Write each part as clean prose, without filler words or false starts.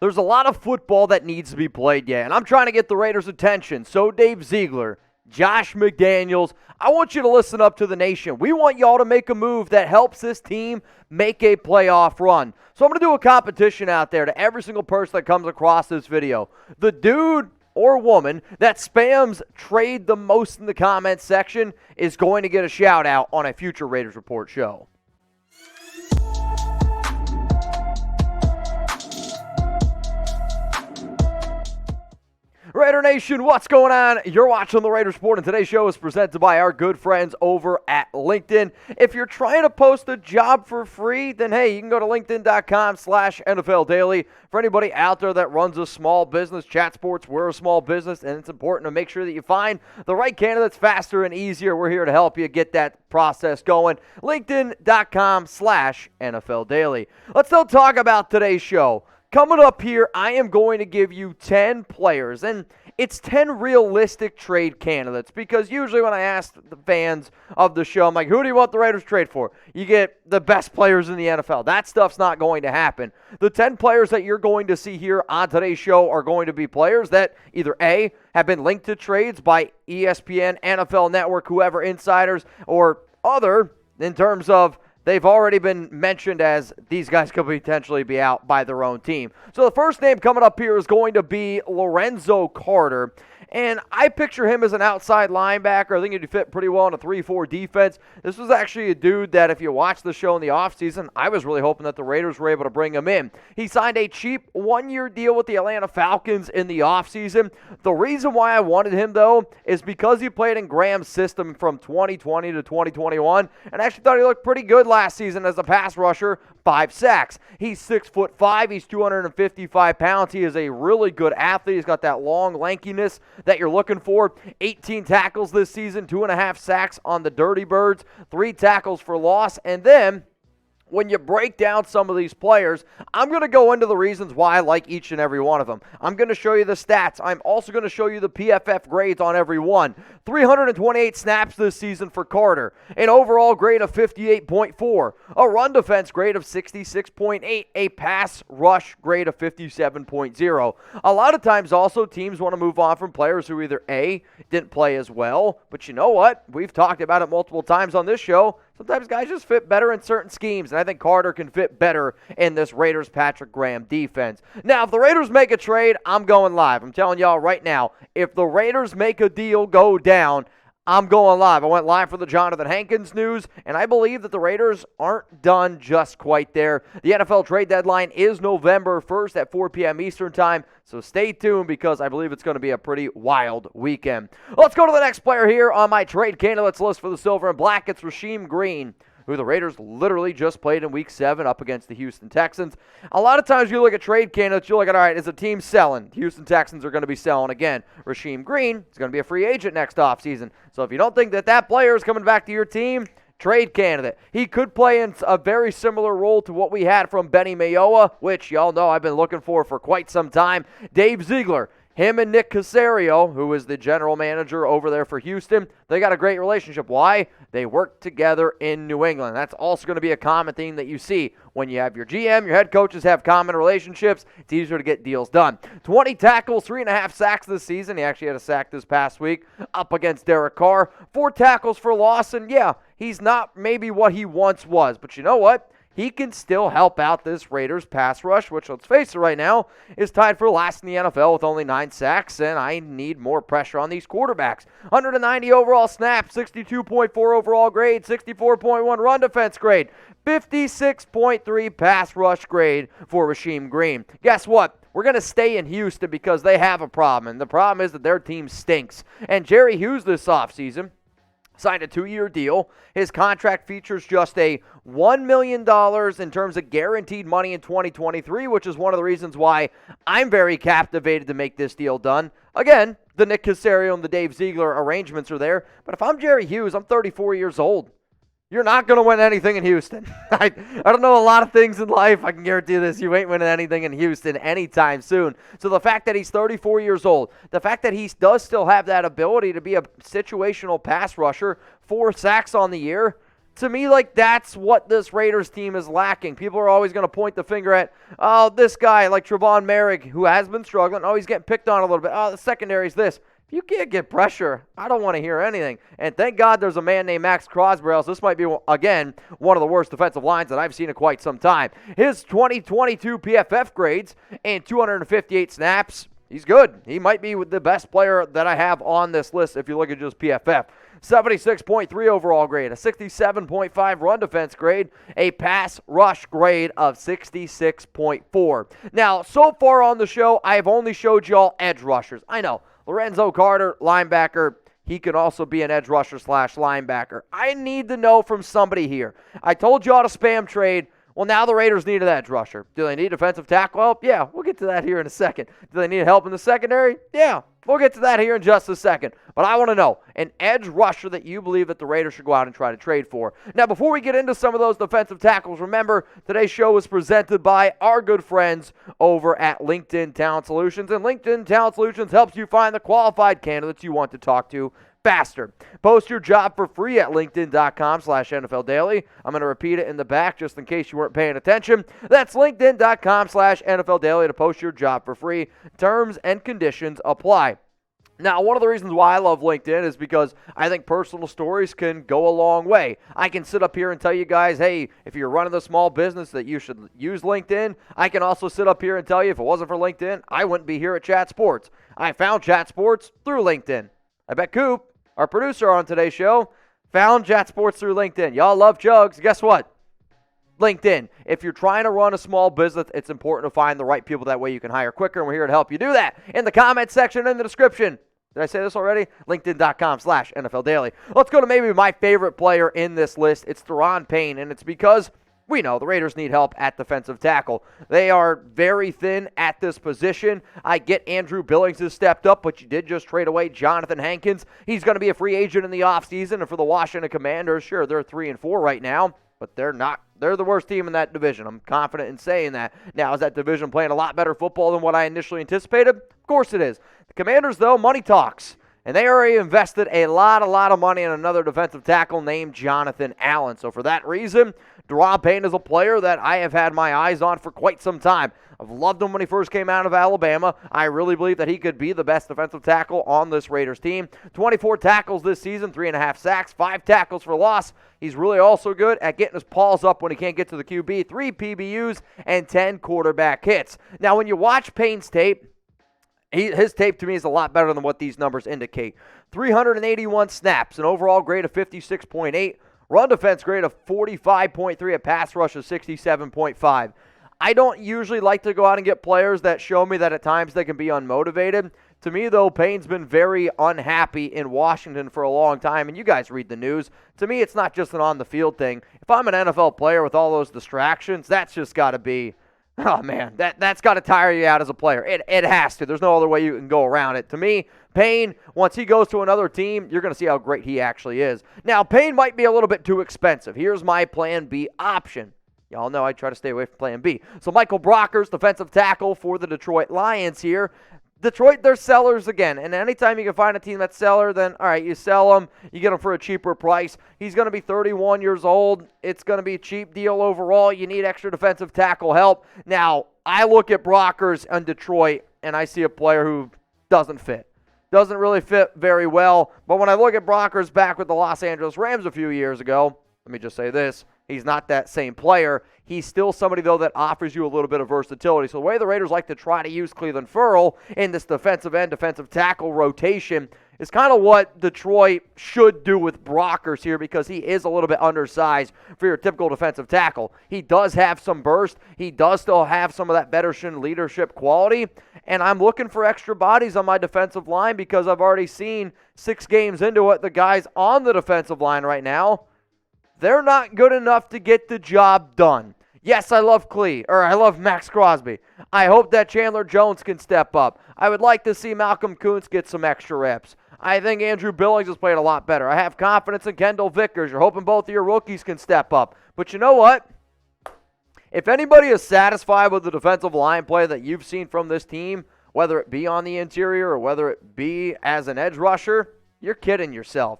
There's a lot of football that needs to be played yet, and I'm trying to get the Raiders' attention. So Dave Ziegler, Josh McDaniels, I want you to listen up to the nation. We want y'all to make a move that helps this team make a playoff run. So I'm going to do a competition out there to every single person that comes across this video. The dude or woman that spams trade the most in the comments section is going to get a shout out on a future Raiders Report show. Raider Nation, what's going on? You're watching the Raiders Report, and today's show is presented by our good friends over at LinkedIn. If you're trying to post a job for free, then hey, you can go to linkedin.com/NFL Daily. For anybody out there that runs a small business, Chat Sports, we're a small business, and it's important to make sure that you find the right candidates faster and easier. We're here to help you get that process going. LinkedIn.com/NFL Daily. Let's now talk about today's show. Coming up here, I am going to give you 10 players, and it's 10 realistic trade candidates, because usually when I ask the fans of the show, I'm like, who do you want the Raiders to trade for? You get the best players in the NFL. That stuff's not going to happen. The 10 players that you're going to see here on today's show are going to be players that either A, have been linked to trades by ESPN, NFL Network, whoever, insiders, or other, in terms of they've already been mentioned as these guys could potentially be out by their own team. So the first name coming up here is going to be Lorenzo Carter. And I picture him as an outside linebacker. I think he'd fit pretty well in a 3-4 defense. This was actually a dude that, if you watch the show in the offseason, I was really hoping that the Raiders were able to bring him in. He signed a cheap one-year deal with the Atlanta Falcons in the offseason. The reason why I wanted him, though, is because he played in Graham's system from 2020 to 2021, and I actually thought he looked pretty good last season as a pass rusher. 5 sacks. He's 6'5". He's 255 pounds. He is a really good athlete. He's got that long lankiness that you're looking for. 18 tackles this season, 2.5 sacks on the Dirty Birds, 3 tackles for loss. And then when you break down some of these players, I'm going to go into the reasons why I like each and every one of them. I'm going to show you the stats. I'm also going to show you the PFF grades on every one. 328 snaps this season for Carter, an overall grade of 58.4, a run defense grade of 66.8, a pass rush grade of 57.0. A lot of times also teams want to move on from players who either A, didn't play as well, but you know what? We've talked about it multiple times on this show. Sometimes guys just fit better in certain schemes, and I think Carter can fit better in this Raiders Patrick Graham defense. Now, if the Raiders make a trade, I'm going live. I'm telling y'all right now, if the Raiders make a deal go down, I'm going live. I went live for the Jonathan Hankins news, and I believe that the Raiders aren't done just quite there. The NFL trade deadline is November 1st at 4 p.m. Eastern time, so stay tuned because I believe it's going to be a pretty wild weekend. Let's go to the next player here on my trade candidates list for the Silver and Black. It's Rasheem Green, who the Raiders literally just played in Week 7 up against the Houston Texans. A lot of times you look at trade candidates, you look at, all right, is a team selling? The Houston Texans are going to be selling again. Rasheem Green is going to be a free agent next offseason. So if you don't think that that player is coming back to your team, trade candidate. He could play in a very similar role to what we had from Benny Mayowa, which y'all know I've been looking for quite some time. Dave Ziegler. Him and Nick Caserio, who is the general manager over there for Houston, they got a great relationship. Why? They work together in New England. That's also going to be a common theme that you see. When you have your GM, your head coaches have common relationships, it's easier to get deals done. 20 tackles, 3.5 sacks this season. He actually had a sack this past week up against Derek Carr. 4 tackles for loss, and yeah, he's not maybe what he once was. But you know what? He can still help out this Raiders pass rush, which, let's face it right now, is tied for last in the NFL with only 9 sacks, and I need more pressure on these quarterbacks. 190 overall snaps, 62.4 overall grade, 64.1 run defense grade, 56.3 pass rush grade for Rasheem Green. Guess what? We're going to stay in Houston because they have a problem, and the problem is that their team stinks. And Jerry Hughes this offseason signed a 2-year deal. His contract features just a $1 million in terms of guaranteed money in 2023, which is one of the reasons why I'm very captivated to make this deal done. Again, the Nick Caserio and the Dave Ziegler arrangements are there, but if I'm Jerry Hughes, I'm 34 years old. You're not going to win anything in Houston. I don't know a lot of things in life. I can guarantee this. You ain't winning anything in Houston anytime soon. So the fact that he's 34 years old, the fact that he does still have that ability to be a situational pass rusher, 4 sacks on the year, To me, like, that's what this Raiders team is lacking. People are always going to point the finger at, oh, this guy like Trevon Merrick, who has been struggling. Oh, he's getting picked on a little bit. Oh, the secondary's this. If you can't get pressure, I don't want to hear anything. And thank God there's a man named Max Crosby, else this might be, again, one of the worst defensive lines that I've seen in quite some time. His 2022 PFF grades and 258 snaps, he's good. He might be the best player that I have on this list if you look at just PFF. 76.3 overall grade, a 67.5 run defense grade, a pass rush grade of 66.4. Now, so far on the show, I've only showed y'all edge rushers. I know, Lorenzo Carter, linebacker, he can also be an edge rusher / linebacker. I need to know from somebody here. I told y'all to spam trade. Well, now the Raiders need an edge rusher. Do they need defensive tackle help? Yeah, we'll get to that here in a second. Do they need help in the secondary? Yeah, we'll get to that here in just a second. But I want to know an edge rusher that you believe that the Raiders should go out and try to trade for. Now, before we get into some of those defensive tackles, remember, today's show is presented by our good friends over at LinkedIn Talent Solutions. And LinkedIn Talent Solutions helps you find the qualified candidates you want to talk to faster. Post your job for free at linkedin.com/NFL Daily. I'm going to repeat it in the back just in case you weren't paying attention. That's linkedin.com/NFL Daily to post your job for free. Terms and conditions apply. Now, one of the reasons why I love LinkedIn is because I think personal stories can go a long way. I can sit up here and tell you guys, hey, if you're running a small business that you should use LinkedIn. I can also sit up here and tell you if it wasn't for LinkedIn, I wouldn't be here at Chat Sports. I found Chat Sports through LinkedIn. I bet Coop, our producer on today's show, found Chat Sports through LinkedIn. Y'all love Jugs. Guess what? LinkedIn. If you're trying to run a small business, it's important to find the right people. That way you can hire quicker, and we're here to help you do that. In the comment section, in the description. Did I say this already? LinkedIn.com/NFL Daily. Let's go to maybe my favorite player in this list. It's Daron Payne, and it's because we know the Raiders need help at defensive tackle. They are very thin at this position. I get Andrew Billings has stepped up, but you did just trade away Jonathan Hankins. He's going to be a free agent in the offseason. And for the Washington Commanders, sure, they're 3-4 right now, but they're not. They're the worst team in that division. I'm confident in saying that. Now, is that division playing a lot better football than what I initially anticipated? Of course it is. The Commanders, though, money talks. And they already invested a lot of money in another defensive tackle named Jonathan Allen. So for that reason, Daron Payne is a player that I have had my eyes on for quite some time. I've loved him when he first came out of Alabama. I really believe that he could be the best defensive tackle on this Raiders team. 24 tackles this season, 3.5 sacks, 5 tackles for loss. He's really also good at getting his paws up when he can't get to the QB, 3 PBUs, and 10 quarterback hits. Now, when you watch Payne's tape, his tape to me is a lot better than what these numbers indicate. 381 snaps, an overall grade of 56.8, run defense grade of 45.3, a pass rush of 67.5. I don't usually like to go out and get players that show me that at times they can be unmotivated. To me, though, Payne's been very unhappy in Washington for a long time, and you guys read the news. To me, it's not just an on-the-field thing. If I'm an NFL player with all those distractions, that's just got to be, oh, man, that's got to tire you out as a player. It has to. There's no other way you can go around it. To me, Payne, once he goes to another team, you're going to see how great he actually is. Now, Payne might be a little bit too expensive. Here's my plan B option. Y'all know I try to stay away from plan B. So Michael Brockers, defensive tackle for the Detroit Lions here. Detroit, they're sellers again. And anytime you can find a team that's seller, then, all right, you sell him. You get him for a cheaper price. He's going to be 31 years old. It's going to be a cheap deal overall. You need extra defensive tackle help. Now, I look at Brockers and Detroit, and I see a player who doesn't fit. Doesn't really fit very well. But when I look at Brockers back with the Los Angeles Rams a few years ago, let me just say this. He's not that same player. He's still somebody, though, that offers you a little bit of versatility. So the way the Raiders like to try to use Cleveland Ferrell in this defensive end, defensive tackle rotation is kind of what Detroit should do with Brockers here, because he is a little bit undersized for your typical defensive tackle. He does have some burst. He does still have some of that veteran leadership quality. And I'm looking for extra bodies on my defensive line because I've already seen 6 games into it, the guys on the defensive line right now, they're not good enough to get the job done. Yes, I love Max Crosby. I hope that Chandler Jones can step up. I would like to see Malcolm Kuntz get some extra reps. I think Andrew Billings has played a lot better. I have confidence in Kendall Vickers. You're hoping both of your rookies can step up. But you know what? If anybody is satisfied with the defensive line play that you've seen from this team, whether it be on the interior or whether it be as an edge rusher, you're kidding yourself.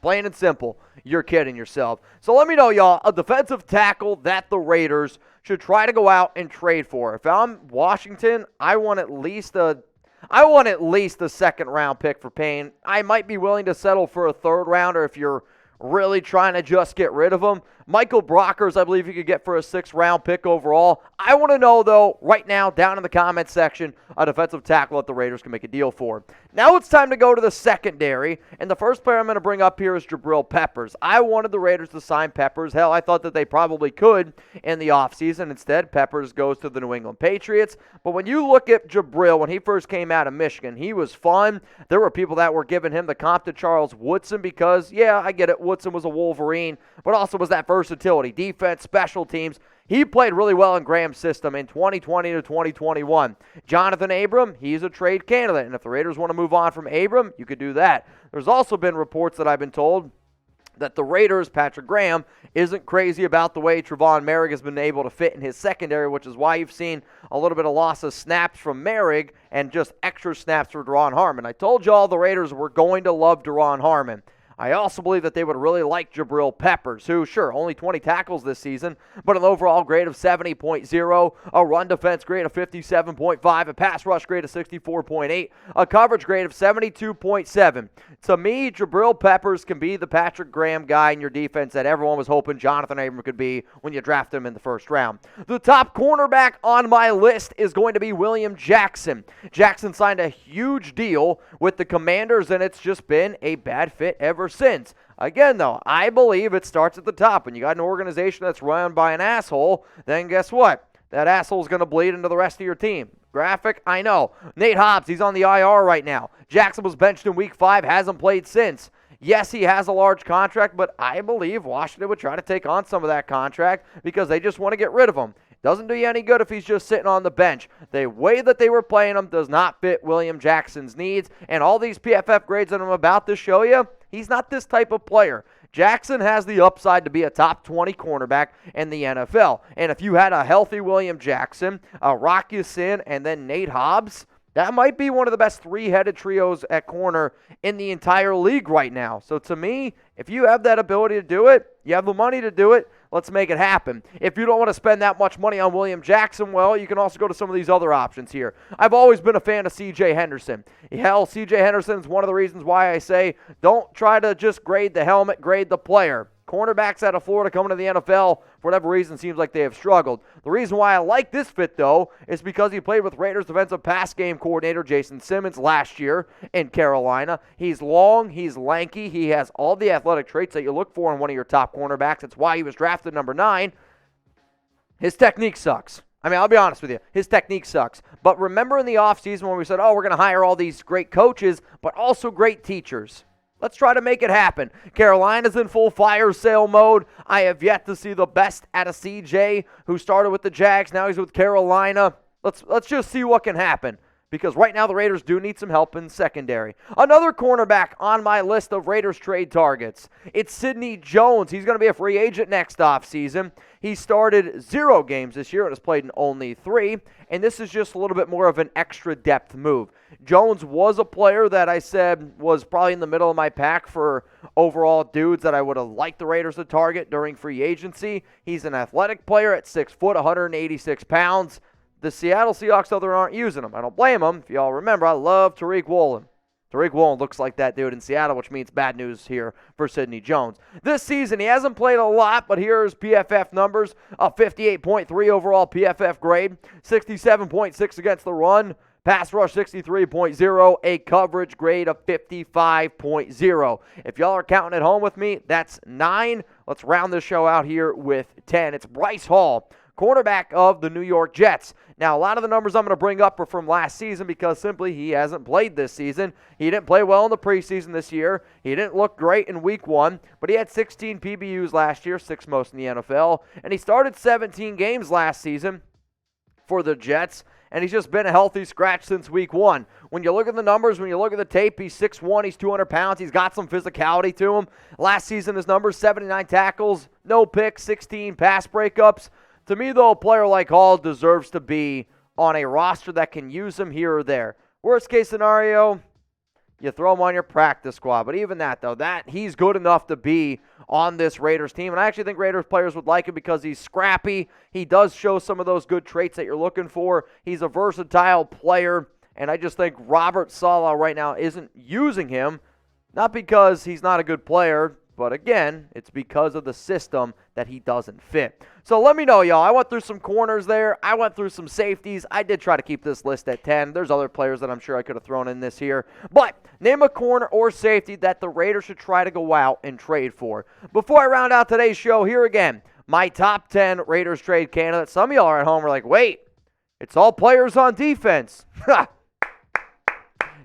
Plain and simple. You're kidding yourself. So let me know, y'all, a defensive tackle that the Raiders should try to go out and trade for. If I'm Washington, I want at least a second-round pick for Payne. I might be willing to settle for a third-rounder if you're really trying to just get rid of him. Michael Brockers, I believe you could get for a 6th-round pick overall. I want to know, though, right now, down in the comments section, a defensive tackle that the Raiders can make a deal for. Now it's time to go to the secondary, and the first player I'm going to bring up here is Jabrill Peppers. I wanted the Raiders to sign Peppers. Hell, I thought that they probably could in the offseason. Instead, Peppers goes to the New England Patriots. But when you look at Jabrill, when he first came out of Michigan, he was fun. There were people that were giving him the comp to Charles Woodson because, yeah, I get it, Woodson was a Wolverine, but also was that versatility, defense, special teams. He played really well in Graham's system in 2020 to 2021. Jonathan Abram, he's a trade candidate, and if the Raiders want to move on from Abram, you could do that. There's also been reports that I've been told that the Raiders, Patrick Graham, isn't crazy about the way Trevon Merrick has been able to fit in his secondary, which is why you've seen a little bit of loss of snaps from Merrick and just extra snaps for Daron Harmon. I told y'all the Raiders were going to love Daron Harmon. I also believe that they would really like Jabrill Peppers, who, sure, only 20 tackles this season, but an overall grade of 70.0, a run defense grade of 57.5, a pass rush grade of 64.8, a coverage grade of 72.7. To me, Jabrill Peppers can be the Patrick Graham guy in your defense that everyone was hoping Jonathan Abram could be when you draft him in the first round. The top cornerback on my list is going to be William Jackson. Jackson signed a huge deal with the Commanders, and it's just been a bad fit ever since. Again, though, I believe it starts at the top. When you got an organization that's run by an asshole, then guess what? That asshole's going to bleed into the rest of your team. Graphic, I know. Nate Hobbs, he's on the IR right now. Jackson was benched in Week 5, hasn't played since. Yes, he has a large contract, but I believe Washington would try to take on some of that contract because they just want to get rid of him. Doesn't do you any good if he's just sitting on the bench. The way that they were playing him does not fit William Jackson's needs, and all these PFF grades that I'm about to show you, he's not this type of player. Jackson has the upside to be a top 20 cornerback in the NFL. And if you had a healthy William Jackson, a Rock Ya-Sin, and then Nate Hobbs, that might be one of the best three-headed trios at corner in the entire league right now. So to me, if you have that ability to do it, you have the money to do it, let's make it happen. If you don't want to spend that much money on William Jackson, well, you can also go to some of these other options here. I've always been a fan of C.J. Henderson. Hell, C.J. Henderson is one of the reasons why I say don't try to just grade the helmet, grade the player. Cornerbacks out of Florida coming to the NFL, for whatever reason, seems like they have struggled. The reason why I like this fit, though, is because he played with Raiders defensive pass game coordinator Jason Simmons last year in Carolina. He's long, he's lanky, he has all the athletic traits that you look for in one of your top cornerbacks. That's why he was drafted number 9. His technique sucks. I mean, I'll be honest with you. His technique sucks. But remember in the offseason when we said, oh, we're going to hire all these great coaches, but also great teachers. Let's try to make it happen. Carolina's in full fire sale mode. I have yet to see the best out of CJ, who started with the Jags. Now he's with Carolina. Let's just see what can happen. Because right now the Raiders do need some help in secondary. Another cornerback on my list of Raiders trade targets. It's Sidney Jones. He's going to be a free agent next offseason. He started 0 games this year and has played in only 3. And this is just a little bit more of an extra depth move. Jones was a player that I said was probably in the middle of my pack for overall dudes that I would have liked the Raiders to target during free agency. He's an athletic player at 6 foot, 186 pounds. The Seattle Seahawks, though, aren't using him. I don't blame them. If y'all remember, I love Tariq Woolen. Tariq Woolen looks like that dude in Seattle, which means bad news here for Sidney Jones. This season, he hasn't played a lot, but here's PFF numbers. A 58.3 overall PFF grade, 67.6 against the run, pass rush 63.0, a coverage grade of 55.0. If y'all are counting at home with me, that's 9. Let's round this show out here with 10. It's Bryce Hall, cornerback of the New York Jets. Now, a lot of the numbers I'm going to bring up are from last season because simply he hasn't played this season. He didn't play well in the preseason this year. He didn't look great in Week 1, but he had 16 PBUs last year, 6th most in the NFL, and he started 17 games last season for the Jets, and he's just been a healthy scratch since Week 1. When you look at the numbers, when you look at the tape, he's 6'1", he's 200 pounds, he's got some physicality to him. Last season, his numbers, 79 tackles, no picks, 16 pass breakups. To me, though, a player like Hall deserves to be on a roster that can use him here or there. Worst case scenario, you throw him on your practice squad. But even that, though, he's good enough to be on this Raiders team. And I actually think Raiders players would like him because he's scrappy. He does show some of those good traits that you're looking for. He's a versatile player. And I just think Robert Saleh right now isn't using him, not because he's not a good player, but again, it's because of the system that he doesn't fit. So let me know, y'all. I went through some corners there. I went through some safeties. I did try to keep this list at 10. There's other players that I'm sure I could have thrown in this here. But name a corner or safety that the Raiders should try to go out and trade for. Before I round out today's show, here again, my top 10 Raiders trade candidates. Some of y'all are at home are like, wait, it's all players on defense.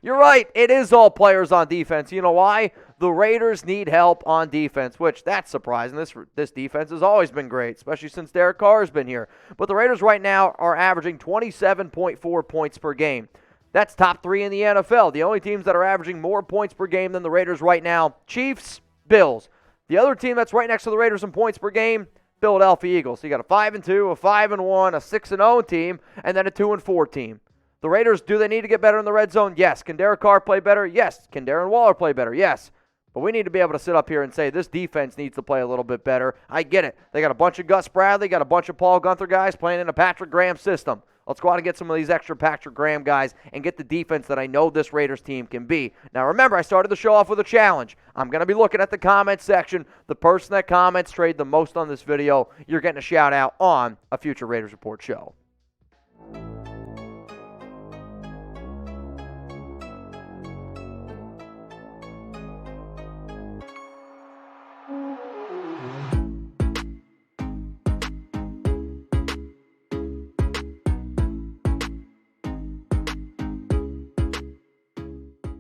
You're right. It is all players on defense. You know why? The Raiders need help on defense, which that's surprising. This defense has always been great, especially since Derek Carr has been here. But the Raiders right now are averaging 27.4 points per game. That's top 3 in the NFL. The only teams that are averaging more points per game than the Raiders right now, Chiefs, Bills. The other team that's right next to the Raiders in points per game, Philadelphia Eagles. So you got a 5-2, a 5-1, a 6-0 team, and then a 2-4 team. The Raiders, do they need to get better in the red zone? Yes. Can Derek Carr play better? Yes. Can Darren Waller play better? Yes. But we need to be able to sit up here and say this defense needs to play a little bit better. I get it. They got a bunch of Gus Bradley, got a bunch of Paul Gunther guys playing in a Patrick Graham system. Let's go out and get some of these extra Patrick Graham guys and get the defense that I know this Raiders team can be. Now, remember, I started the show off with a challenge. I'm going to be looking at the comment section. The person that comments trade the most on this video, you're getting a shout out on a future Raiders Report show.